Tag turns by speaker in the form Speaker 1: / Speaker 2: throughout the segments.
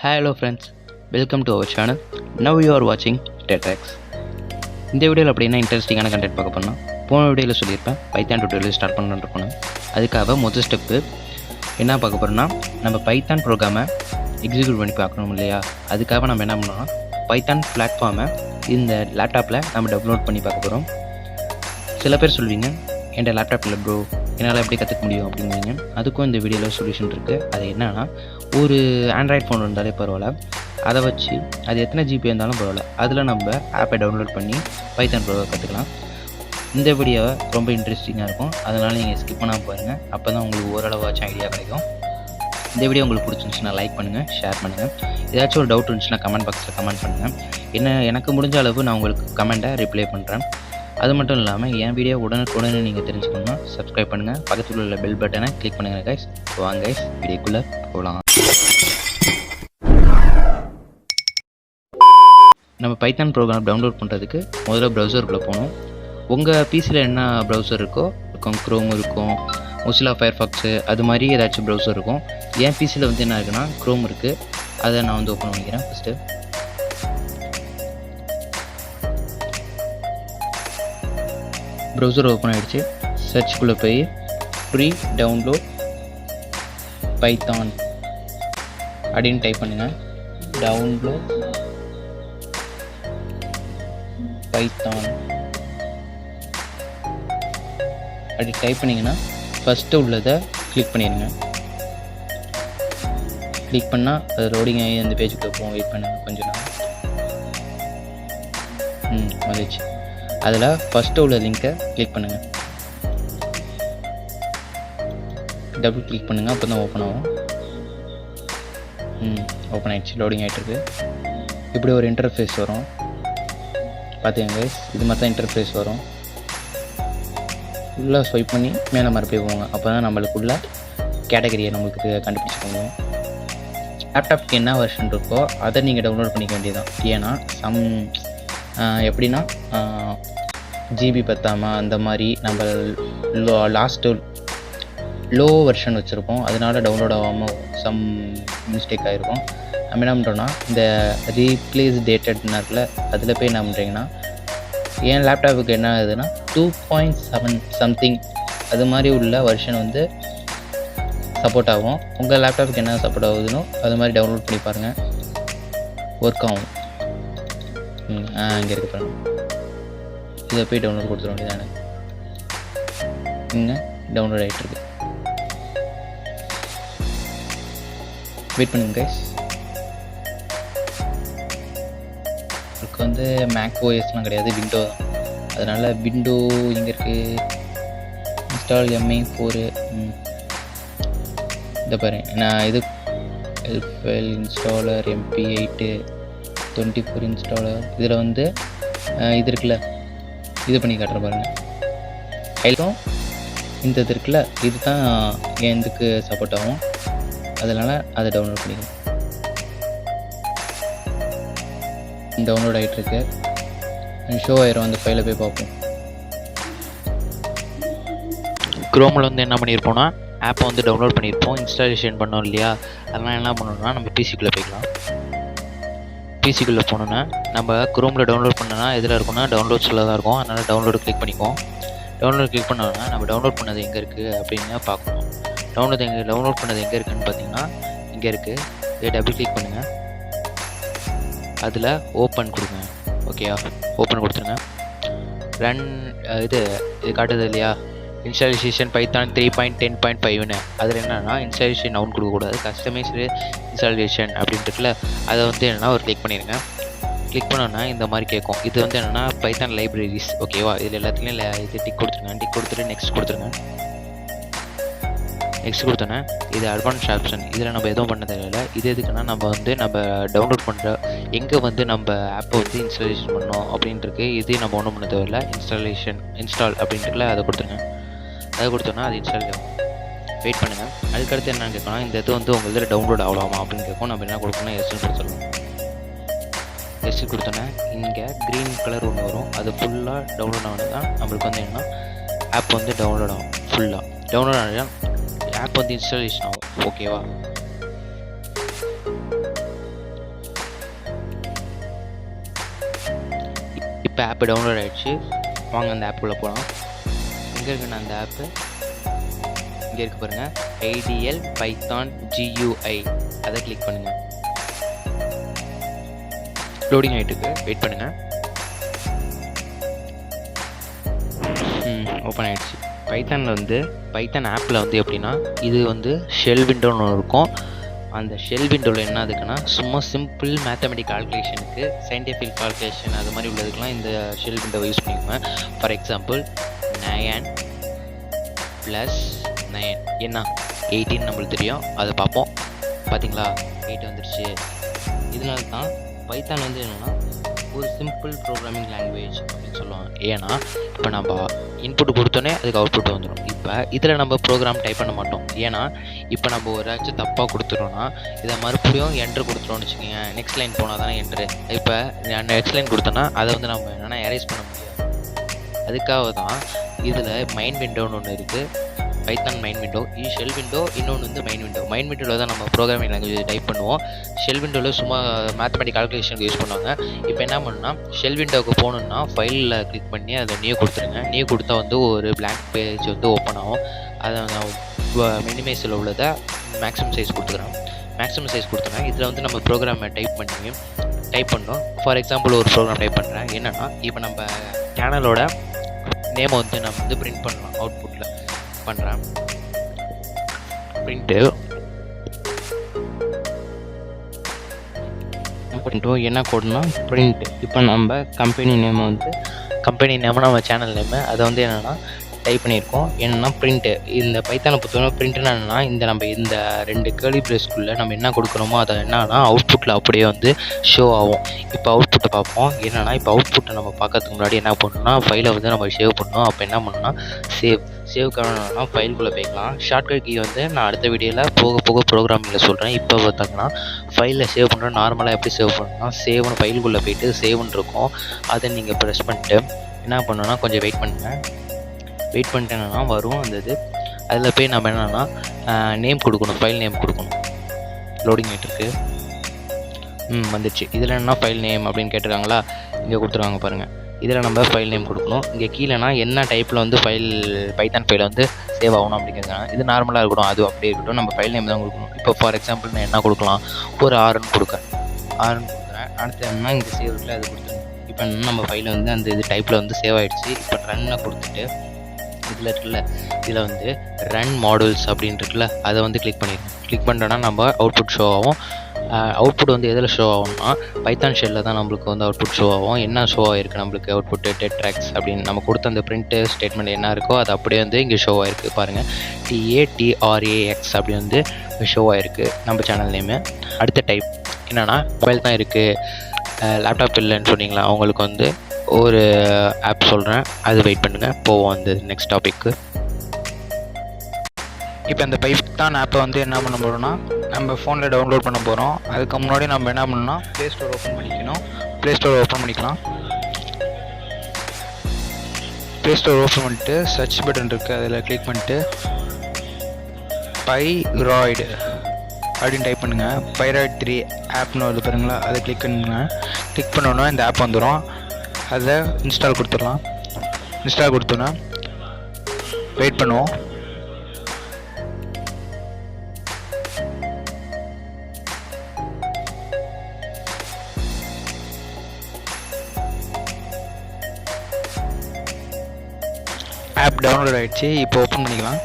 Speaker 1: Hello friends, welcome to our channel. Now you are watching TATRAX. இந்த வீடியோவில் அப்படின்னா இன்ட்ரெஸ்டிங்கான கண்டென்ட் பார்க்க போனால் போன வீடியோவில் சொல்லியிருப்பேன் பைத்தான் டியூட்டோரியல் ஸ்டார்ட் பண்ணணுன்னு. அதுக்காக முதல் ஸ்டெப்பு என்ன பார்க்க போகிறோம்னா நம்ம பைத்தான் ப்ரோக்ராமை எக்ஸிக்யூட் பண்ணி பார்க்கணும் இல்லையா. அதுக்காக நம்ம என்ன பண்ணோம்னா பைத்தான் பிளாட்ஃபார்மை இந்த லேப்டாப்பில் நம்ம டவுன்லோட் பண்ணி பார்க்க போகிறோம். சில பேர் சொல்வீங்க என் லேப்டாப்பில் ப்ரோ என்னால் எப்படி கற்றுக்க முடியும் அப்படிங்கிறீங்க. அதுக்கும் இந்த வீடியோவில் சொல்யூஷன் இருக்குது. அது என்னன்னா, ஒரு ஆண்ட்ராய்ட் ஃபோன் இருந்தாலே பரவாயில்ல, அதை வச்சு அது எத்தனை ஜிபி இருந்தாலும் பரவாயில்ல, அதில் நம்ம ஆப்பை டவுன்லோட் பண்ணி பைத்தான் ப்ரோவை கற்றுக்கலாம். இந்த வீடியோவை ரொம்ப இன்ட்ரெஸ்டிங்காக இருக்கும், அதனால் நீங்கள் ஸ்கிப் பண்ணாமல் பாருங்கள். அப்போ தான் உங்களுக்கு ஓரளவாச்சும் ஐடியா கிடைக்கும். இந்த வீடியோ உங்களுக்கு பிடிச்சிருந்துச்சுன்னா லைக் பண்ணுங்கள், ஷேர் பண்ணுங்கள். ஏதாச்சும் ஒரு டவுட் இருந்துச்சுன்னா கமெண்ட் பாக்ஸில் கமெண்ட் பண்ணுங்கள். எனக்கு முடிஞ்ச அளவு நான் உங்களுக்கு கமெண்ட்டை ரிப்ளை பண்ணுறேன். அது மட்டும் இல்லாமல் என் வீடியோ உடனுக்குடனே நீங்கள் தெரிஞ்சுக்கணும்னா சப்ஸ்கிரைப் பண்ணுங்கள், பக்கத்தில் உள்ள பெல் பட்டனை கிளிக் பண்ணுங்கள் கைஸ். வாங்க கைஸ் வீடியோக்குள்ளே போகலாம். நம்ம பைத்தான் ப்ரோக்ராம் டவுன்லோட் பண்ணுறதுக்கு முதல்ல ப்ரௌசருக்குள்ளே போகணும். உங்கள் பிசியில் என்ன ப்ரௌசர் இருக்கோ இருக்கும், க்ரோம் இருக்கும், மொசில்லா ஃபயர்ஃபாக்ஸு, அது மாதிரி ஏதாச்சும் ப்ரௌசர் இருக்கும். என் பிசியில் வந்து என்ன இருக்குன்னா க்ரோம் இருக்குது. அதை நான் வந்து ஓப்பன் பண்ணிக்கிறேன். ஃபஸ்ட்டு ப்ரௌசர் ஓப்பன் ஆகிடுச்சு. சர்ச்சுக்குள்ளே போய் ஃப்ரீ டவுன்லோட் பைத்தான் அப்படின்னு டைப் பண்ணுங்கள். டவுன்லோட் பைத்தான் அப்படி டைப் பண்ணிங்கன்னா ஃபஸ்ட்டு உள்ளதை கிளிக் பண்ணிடுங்க. கிளிக் பண்ணால் அது லோடிங் ஆகி அந்த பேஜுக்குள்ளே போகும். வெயிட் பண்ணுங்கள் கொஞ்சம் நேரம். வந்துச்சு. அதில் ஃபஸ்ட்டு உள்ள லிங்க்கை கிளிக் பண்ணுங்கள். டபுள் கிளிக் பண்ணுங்கள், அப்போ தான் ஓப்பன் ஆகும். ஓப்பன் ஆகிடுச்சு, லோடிங் ஆகிட்டுருக்கு. இப்படி ஒரு இன்டர்ஃபேஸ் வரும் பார்த்துக்கங்க கைஸ். இது மாதிரி தான் இன்டர்ஃபேஸ் வரும். ஃபுல்லாக ஸ்வைப் பண்ணி மேலே மறுபடியும் போவாங்க. அப்போ தான் நம்மளுக்குள்ள கேட்டகரியை நம்மளுக்கு கண்டுபிடிச்சிக்க முடியும். லேப்டாப்க்கு என்ன வெர்ஷன் இருக்கோ அதை நீங்கள் டவுன்லோட் பண்ணிக்க வேண்டியதான். ஏன்னா எப்படின்னா ஜிபி பத்தாமல் அந்த மாதிரி நம்ம லாஸ்ட்டு லோ வெர்ஷன் வச்சுருப்போம், அதனால டவுன்லோட் ஆகாமல் சம் மிஸ்டேக் ஆகிருக்கும். நம்ம என்ன பண்ணுறோன்னா இந்த ரீப்ளேஸ் டேட்டட்னு இருக்குல்ல, அதில் போய் என்ன பண்ணுறீங்கன்னா என் லேப்டாப்புக்கு என்ன ஆகுதுன்னா 2.7 சம்திங் அது மாதிரி உள்ள வெர்ஷன் வந்து சப்போர்ட் ஆகும். உங்கள் லேப்டாப்புக்கு என்ன சப்போர்ட் ஆகுதுன்னு அது மாதிரி டவுன்லோட் பண்ணி பாருங்கள், ஒர்க் ஆகும். இங்கே இருக்கு பாருங்கள். இதை போய் டவுன்லோட் கொடுத்துட வேண்டியதானே. இங்கே டவுன்லோட் ஆகிட்டுருக்கு. வெயிட் பண்ணுங்க கைஸ். இதுக்கு வந்து மேக் ஓஎஸ்லாம் கிடையாது, விண்டோ தான். அதனால் விண்டோ இங்கே இருக்குது. Install MI4. இதை பாரு, நான் இது ஃபைல் இன்ஸ்டாலர் MP8 24 இன்ஸ்டாலர். இதில் வந்து இது இருக்குல்ல, இது பண்ணி காட்டுற பாருங்கள். கையிலும் இந்த இது இருக்குல்ல, இது தான் என் இதுக்கு சப்போர்ட் ஆகும். அதனால் அதை டவுன்லோட் பண்ணிக்கணும். டவுன்லோட் ஆகிட்டுருக்கு. ஷோ ஆயிரும். அந்த ஃபைலை போய் பார்ப்போம். க்ரோமில் வந்து என்ன பண்ணியிருப்போம்னா ஆப்பை வந்து டவுன்லோட் பண்ணியிருப்போம், இன்ஸ்டாலேஷன் பண்ணோம் இல்லையா. அதெல்லாம் என்ன பண்ணணும்னா நம்ம பிசிக்குள்ளே போய்க்கலாம். பிசிக்குள்ளே போனோன்னா நம்ம க்ரோமில் டவுன்லோட் பண்ணோன்னா எதில் இருக்குன்னா டவுன்லோட்ஸில் தான் இருக்கும். அதனால் டவுன்லோடு கிளிக் பண்ணிக்குவோம். டவுன்லோட் கிளிக் பண்ணோன்னா நம்ம டவுன்லோட் பண்ணது எங்கே இருக்குது அப்படின்னு பார்க்கணும். டவுன்லோட் பண்ணது எங்கே இருக்குதுன்னு பார்த்தீங்கன்னா இங்கே இருக்குது. இதை டபுள் கிளிக் பண்ணுங்கள். அதில் ஓப்பன் கொடுங்க. ஓகேயா, ஓப்பன் கொடுத்துருங்க. ரன் இது காட்டுது இல்லையா, இன்ஸ்டாலேஷன் பைத்தான் 3.10.5ன்னு. அதில் என்னென்னா இன்ஸ்டாலேஷன் அவுன் கொடுக்கக்கூடாது, கஸ்டமைஸ்டு இன்ஸ்டாலேஷன் அப்படின்ட்டுல அதை வந்து என்னென்னா ஒரு கிளிக் பண்ணிடுங்க. கிளிக் பண்ணோன்னா இந்த மாதிரி கேட்கும். இது வந்து என்னென்னா பைத்தான் லைப்ரரிஸ். ஓகேவா, இதில் எல்லாத்துலேயும் இது டிக் கொடுத்துருங்க. டிக் கொடுத்துட்டு நெக்ஸ்ட் கொடுத்துருங்க. நெக்ஸ்ட் கொடுத்தோன்னே இது அட்வான்ஸ் ஆப்ஷன். இதில் நம்ம எதுவும் பண்ண தேவையில்லை. இது எதுக்குன்னா நம்ம வந்து நம்ம டவுன்லோட் பண்ணுற எங்கே வந்து நம்ம ஆப்பை வந்து இன்ஸ்டாலேஷன் பண்ணோம் அப்படின்ட்டுருக்கு. இது நம்ம ஒன்றும் பண்ண தேவையில்லை. இன்ஸ்டால் அப்படின்ட்டுல அதை கொடுத்துருங்க. அதை கொடுத்தோன்னா அது இன்ஸ்டால் ஆகும். வெயிட் பண்ணுங்கள். அதுக்கடுத்து என்னென்னு கேட்கணும், இந்த இது வந்து உங்கள் இதில் டவுன்லோட் ஆகலாமா அப்படின்னு கேட்கும். நம்ம என்ன கொடுக்கணும், எஸ்ன்னு கொடுத்துடலாம். எஸ்ஸு கொடுத்தோன்னே இங்கே க்ரீன் கலர் ஒன்று வரும். அது ஃபுல்லாக டவுன்லோட் ஆனது தான் நம்மளுக்கு வந்து என்னென்னா ஆப் வந்து டவுன்லோட் ஆகும். ஃபுல்லாக டவுன்லோட் ஆனால் ஆப் வந்து இன்ஸ்டாலேஷன் ஆகும். ஓகேவா, இப்போ ஆப்பு டவுன்லோட் ஆகிடுச்சு. வாங்க அந்த ஆப்புக்குள்ளே போகலாம். எங்கே இருக்குண்ணா அந்த ஆப்பு? இங்கே இருக்குது பாருங்கள், ஐடிஎல் பைத்தான் GUI. அதை கிளிக் பண்ணுங்கள். லோடிங் ஆகிட்டுருக்கு, வெயிட் பண்ணுங்கள். ஓப்பன் ஆகிடுச்சு. பைத்தான் ஆப்பில் வந்து எப்படின்னா, இது வந்து ஷெல் விண்டோன்னு ஒன்று இருக்கும். அந்த ஷெல் விண்டோவில் என்ன அதுக்குன்னா, சும்மா சிம்பிள் மேத்தமெட்டிக் கால்குலேஷனுக்கு, சயின்டிஃபிக் கால்குலேஷன் அது மாதிரி உள்ளதுக்கெலாம் இந்த ஷெல் விண்டோவை யூஸ் பண்ணிக்குவேன். ஃபார் எக்ஸாம்பிள் 9 + 9 என்ன 18 நம்மளுக்கு தெரியும், அதை பார்ப்போம். பார்த்தீங்களா, 8 வந்துடுச்சு. இதனால தான் பைத்தான் வந்து என்னென்னா ஒரு சிம்பிள் ப்ரோக்ராமிங் லாங்குவேஜ் அப்படின்னு சொல்லுவாங்க. ஏன்னா இப்போ நம்ம இன்புட் கொடுத்தோன்னே அதுக்கு அவுட்புட் வந்துடும். இப்போ இதில் நம்ம ப்ரோக்ராம் டைப் பண்ண மாட்டோம். ஏன்னா இப்போ நம்ம ஒரு ஆச்சும் தப்பாக கொடுத்துட்டோன்னா இதை மறுபடியும் என்ட்ரு கொடுத்துட்டோம்னு வச்சுக்கோங்க, நெக்ஸ்ட் லைன் போனால் தானே என்ட்ரு. இப்போ நான் நெக்ஸ்ட் லைன் கொடுத்தோன்னா அதை வந்து நம்ம என்னென்னா எரேஸ் பண்ண முடியாது. அதுக்காக தான் இதில் மைன் விண்டோன்னு ஒன்று இருக்குது, பைத்தான் மைன் விண்டோ. இது ஷெல் விண்டோ, இன்னொன்று வந்து மைன் விண்டோ. மைன் விண்டோவில் தான் நம்ம ப்ரோக்ராமிங் லாங்குவேஜ் டைப் பண்ணுவோம். ஷெல் விண்டோவில் சும்மா மேத்தமெட்டிக் கால்குலேஷனுக்கு யூஸ் பண்ணுவாங்க. இப்போ என்ன பண்ணணும்னா, ஷெல் விண்டோவுக்கு போகணுன்னா ஃபைலில் கிளிக் பண்ணி அதை நியூ கொடுத்துருங்க. நியூ கொடுத்தா வந்து ஒரு blank பேஜ் வந்து ஓப்பன் ஆகும். அதை நான் மினிமைஸில் உள்ளதை மேக்ஸிமம் சைஸ் கொடுத்துக்கிறேன். மேக்ஸிமம் சைஸ் கொடுத்தோன்னா இதில் வந்து நம்ம ப்ரோக்ராமை டைப் பண்ணோம். ஃபார் எக்ஸாம்பிள் ஒரு ப்ரோக்ராம் டைப் பண்ணுறேன். என்னென்னா, இப்போ நம்ம சேனலோட நேமை வந்து நம்ம வந்து பிரிண்ட் பண்ணலாம். அவுட்புட்டில் பண்ணுறேன் பிரிண்ட்டு என்ன கோடுனா பிரிண்ட். இப்போ நம்ம கம்பெனி நேமை நம்ம சேனல் நேமு அதை வந்து என்னென்னா டைப் பண்ணியிருக்கோம். என்னென்னா பிரிண்ட்டு. இந்த பைத்தானை பொறுத்தவரை பிரிண்ட்னா என்னென்னா, இந்த 2 கேர்லி பிரேஸ்க்குள்ளே நம்ம என்ன கொடுக்குறோமோ அதை என்னன்னா அவுட்புட்டில் அப்படியே வந்து ஷோ ஆகும். இப்போ அவுட்புட்டை பார்ப்போம். என்னென்னா, இப்போ அவுட்புட்டை நம்ம பார்க்கறதுக்கு முன்னாடி என்ன பண்ணணும்னா, ஃபைலை வந்து நம்ம சேவ் பண்ணணும். அப்போ என்ன பண்ணணும்னா, சேவ் பண்ணணும்னா ஃபைலுக்குள்ளே போய்க்கலாம். ஷார்ட்கட் கீ வந்து நான் அடுத்த வீடியோவில் போக ப்ரோக்ராமிங்கில் சொல்கிறேன். இப்போ பார்த்தாங்கன்னா ஃபைலில் சேவ் பண்ணுறோம். நார்மலாக எப்படி சேவ் பண்ணணும்னா, சேவ்னு ஃபைலுக்குள்ளே போய்ட்டு சேவ்னு இருக்கும், அதை நீங்கள் ப்ரெஸ் பண்ணிட்டு என்ன பண்ணணும்னா கொஞ்சம் வெயிட் பண்ணிட்டு என்னென்னா வரும் அந்த இது. அதில் போய் நம்ம என்னென்னா நேம் கொடுக்கணும், ஃபைல் நேம் கொடுக்கணும். லோடிங் ஆகிட்டுருக்கு. வந்துடுச்சு. இதில் என்னென்னா ஃபைல் நேம் அப்படின்னு கேட்டிருக்காங்களா, இங்கே கொடுத்துருவாங்க பாருங்கள். இதில் நம்ம ஃபைல் நேம் கொடுக்கணும். இங்கே கீழேனா என்ன டைப்பில் வந்து பைத்தான் ஃபைலை வந்து சேவ் ஆகணும் அப்படிங்கிறாங்க. இது நார்மலாக இருக்கட்டும், அது அப்படியே இருக்கட்டும், நம்ம ஃபைல் நேம் தான் கொடுக்கணும். இப்போ ஃபார் எக்ஸாம்பிள் நான் என்ன கொடுக்கலாம், ஒரு ஆர்ன்னு கொடுக்குறேன். அடுத்து என்னன்னா இங்கே சேவ் இருக்குல்ல, அது கொடுத்துருங்க. இப்போ நம்ம ஃபைலை வந்து அந்த இது டைப்பில் வந்து சேவ் ஆகிடுச்சு. இப்போ ரன்னை கொடுத்துட்டு இதில் இருக்குல்ல, இதில் வந்து ரன் மாடல்ஸ் அப்படின்னு இருக்குல்ல, அதை வந்து கிளிக் பண்ணிட்டோன்னா நம்ம அவுட்புட் ஷோ ஆகும். அவுட்புட் வந்து எதில் ஷோ ஆகும்னா, பைத்தான் ஷெல்லில் தான் நம்மளுக்கு வந்து அவுட்புட் ஷோ ஆகும். என்ன ஷோ ஆகிருக்கு நம்மளுக்கு அவுட்புட்டு TATRAX அப்படின்னு நம்ம கொடுத்த அந்த பிரிண்ட்டு ஸ்டேட்மெண்ட் என்ன இருக்கோ அது அப்படியே வந்து இங்கே ஷோ ஆகிருக்கு பாருங்கள். TATRAX அப்படி வந்து ஷோ ஆகிருக்கு நம்ம சேனல் நேமு. அடுத்த டைப் என்னென்னா, மொபைல் தான் இருக்குது, லேப்டாப் இல்லைன்னு சொன்னீங்களா, அவங்களுக்கு வந்து ஒரு ஆப் சொல்கிறேன், அது வெயிட் பண்ணுங்கள். போவோம் வந்து நெக்ஸ்ட் டாபிக்கு. இப்போ இந்த பைத்தான் ஆப்பை வந்து என்ன பண்ண போகிறோம்னா, நம்ம ஃபோனில் டவுன்லோட் பண்ண போகிறோம். அதுக்கு முன்னாடி நம்ம என்ன பண்ணணும்னா ப்ளே ஸ்டோர் ஓப்பன் பண்ணிக்கலாம். ப்ளே ஸ்டோர் ஓப்பன் பண்ணிட்டு சர்ச் பட்டன் இருக்குது, அதில் கிளிக் பண்ணிட்டு பைராய்டு அப்படின்னு டைப் பண்ணுங்கள். பைராய்டு 3 ஆப்னு வருது பாருங்களா, அதை கிளிக் பண்ணுங்கள். கிளிக் பண்ணோன்னா இந்த ஆப் வந்துடும். அதை இன்ஸ்டால் கொடுத்துடலாம். இன்ஸ்டால் கொடுத்தோன்னா வெயிட் பண்ணுவோம். ஆப் டவுன்லோட் ஆகிடுச்சு. இப்போ ஓப்பன் பண்ணிக்கலாம்.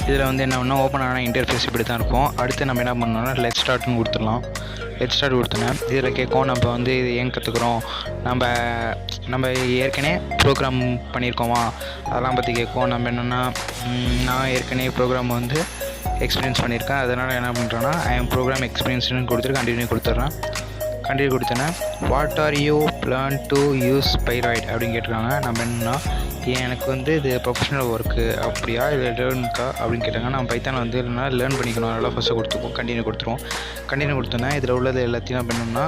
Speaker 1: இதில் வந்து என்ன பண்ணால் ஓப்பன் ஆனால் இன்டர்ஃபேஸ் இப்படி தான் இருக்கும். அடுத்து நம்ம என்ன பண்ணோம்னா லெட் ஸ்டார்ட்னு கொடுத்துடலாம். லெட் ஸ்டார்ட் கொடுத்தோன்னா இதில் கேட்கும் நம்ம வந்து இது ஏன் கற்றுக்குறோம், நம்ம ஏற்கனவே ப்ரோக்ராம் பண்ணியிருக்கோமா அதெல்லாம் பற்றி கேட்கும். நம்ம என்னென்னா, நான் ஏற்கனவே ப்ரோக்ராம் வந்து எக்ஸ்பீரியன்ஸ் பண்ணியிருக்கேன், அதனால் என்ன பண்ணுறேன்னா ப்ரோக்ராம் எக்ஸ்பீரியன்ஸ்னு கொடுத்துட்டு கண்டினியூ கொடுத்துட்றேன். கண்டினியூ கொடுத்தேன்னா what are you plan to use Pydroid அப்படின்னு கேட்டிருக்காங்க. நம்ம என்னென்னா, எனக்கு வந்து இது ப்ரொஃபஷனல் ஒர்க்கு அப்படியா இல்லை லேர்னுக்கா அப்படின்னு கேட்டாங்க. நம்ம பைத்தானை வந்து இல்லைனா லேர்ன் பண்ணிக்கணும், அதெல்லாம் ஃபஸ்ட்டு கொடுத்துருக்கோம். கண்டினியூ கொடுத்தோன்னா இதில் உள்ளது எல்லாத்தையும் நம்ம என்னென்னா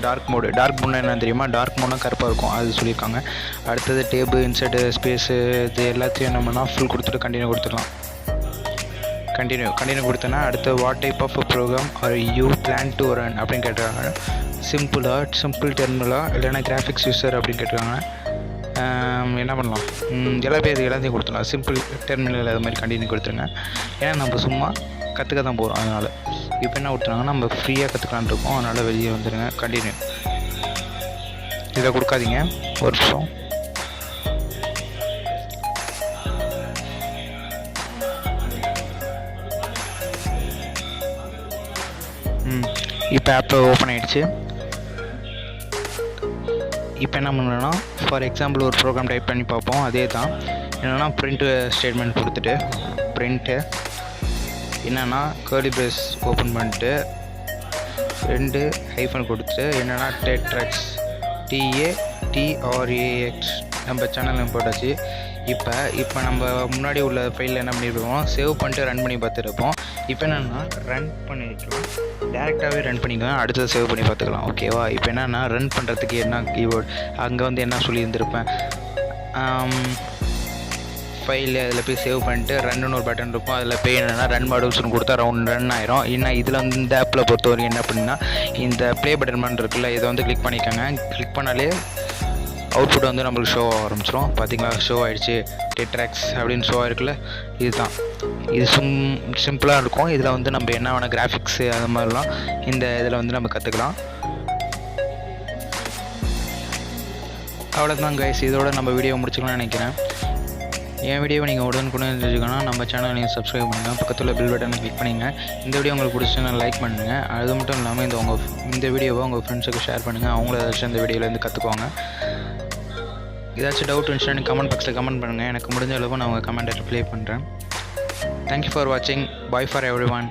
Speaker 1: டார்க் மோட்னா என்ன தெரியுமா, டார்க் மோட்னா கருப்பாக இருக்கும், அது சொல்லியிருக்காங்க. அடுத்தது டேபிள் இன்சர்ட்டு ஸ்பேஸு இது எல்லாத்தையும் என்ன பண்ணால் ஃபுல் கொடுத்துட்டு கண்டினியூ கொடுத்துடலாம்.
Speaker 2: கண்டினியூ கொடுத்தேன்னா அடுத்து what type of program are you plan to run அப்படின்னு கேட்டிருக்காங்க. சிம்பிள் டெர்மினலாக இல்லைன்னா கிராஃபிக்ஸ் யூஸர் அப்படின்னு கேட்டிருக்காங்க. என்ன பண்ணலாம், எல்லாத்தையும் கொடுத்துடலாம். சிம்பிள் டெர்மினல் அது மாதிரி கண்டினியூ கொடுத்துருங்க. ஏன்னா நம்ம சும்மா கற்றுக்க தான் போகிறோம். அதனால் இப்போ என்ன கொடுத்துருக்காங்கன்னா நம்ம ஃப்ரீயாக கற்றுக்கலான் இருக்கோம். அதனால் வெளியே வந்துடுங்க. கண்டினியூ இதை கொடுக்காதீங்க. ஒரு நிமிஷம். இப்போ ஆப் ஓப்பன் ஆகிடுச்சு. இப்போ என்ன பண்ணணும்னா ஃபார் எக்ஸாம்பிள் ஒரு ப்ரோக்ராம் டைப் பண்ணி பார்ப்போம். அதே தான் என்னென்னா பிரிண்ட்டு ஸ்டேட்மெண்ட் கொடுத்துட்டு பிரிண்ட்டு என்னென்னா கேர்லி பிரேஸ் ஓப்பன் பண்ணிட்டு 2 ஹைஃபன் கொடுத்துட்டு என்னென்னா TATRAX TATRAX நம்ம சேனல் நேம் போட்டாச்சு. இப்போ நம்ம முன்னாடி உள்ள ஃபைலில் என்ன பண்ணியிருப்போம், சேவ் பண்ணிட்டு ரன் பண்ணி பார்த்துருப்போம். இப்போ என்னென்னா ரன் பண்ணிக்கலாம், டேரெக்டாகவே ரன் பண்ணிக்கலாம். அடுத்தது சேவ் பண்ணி பார்த்துக்கலாம். ஓகேவா? இப்போ என்னென்னா ரன் பண்ணுறதுக்கு என்ன கீவேர்டு அங்கே வந்து என்ன சொல்லியிருந்திருப்பேன், ஃபைலில் அதில் போய் சேவ் பண்ணிட்டு ரன்னு ஒரு பட்டன் இருக்கும். அதில் போய் என்னென்னா ரன் மாடல்ஸ்னு கொடுத்தா ரன் ஆயிரும். இன்னும் இதில் வந்து இந்த ஆப்பில் பொறுத்த வரைக்கும் என்ன அப்படின்னா இந்த ப்ளே பட்டன் இருக்குல்ல, இதை வந்து கிளிக் பண்ணிக்கோங்க. கிளிக் பண்ணாலே அவுட்புட் வந்து நம்மளுக்கு ஷோ ஆரம்பிச்சிடும். பார்த்தீங்களா, ஷோ ஆகிடுச்சு. TATRAX அப்படின்னு ஷோ ஆகிருக்குல்ல, இதுதான். இது சிம்பிளாக இருக்கும். இதில் வந்து நம்ம என்ன வேணால் கிராஃபிக்ஸு அது மாதிரிலாம் இந்த இதில் வந்து நம்ம கற்றுக்கலாம். அவ்வளோதான் கைஸ், இதோட நம்ம வீடியோ முடிச்சுக்கலாம்னு நினைக்கிறேன். என் வீடியோவை நீங்கள் உடனுக்குடன் தெரிஞ்சுக்கணும் நம்ம சேனலை நீங்கள் சப்ஸ்கிரைப் பண்ணுங்கள், பக்கத்தில் பெல் பட்டனை கிளிக் பண்ணிங்க. இந்த வீடியோ உங்களுக்கு பிடிச்சதுன்னா லைக் பண்ணுங்கள். அது மட்டும் இல்லாமல் இந்த வீடியோவை உங்கள் ஃப்ரெண்ட்ஸுக்கு ஷேர் பண்ணுங்கள். அவங்கள ஏதாச்சும் இந்த வீடியோலேருந்து கற்றுக்குவாங்க. ஏதாச்சும் டவுட் இருந்துச்சுன்னா கமெண்ட் பாக்ஸில் கமெண்ட் பண்ணுங்கள். எனக்கு முடிஞ்ச அளவு நான் உங்கள் கமெண்ட்டை ரிப்ளை பண்ணுறேன். தேங்க்யூ ஃபார் வாட்சிங். பாய் ஃபார் எவ்ரி ஒன்.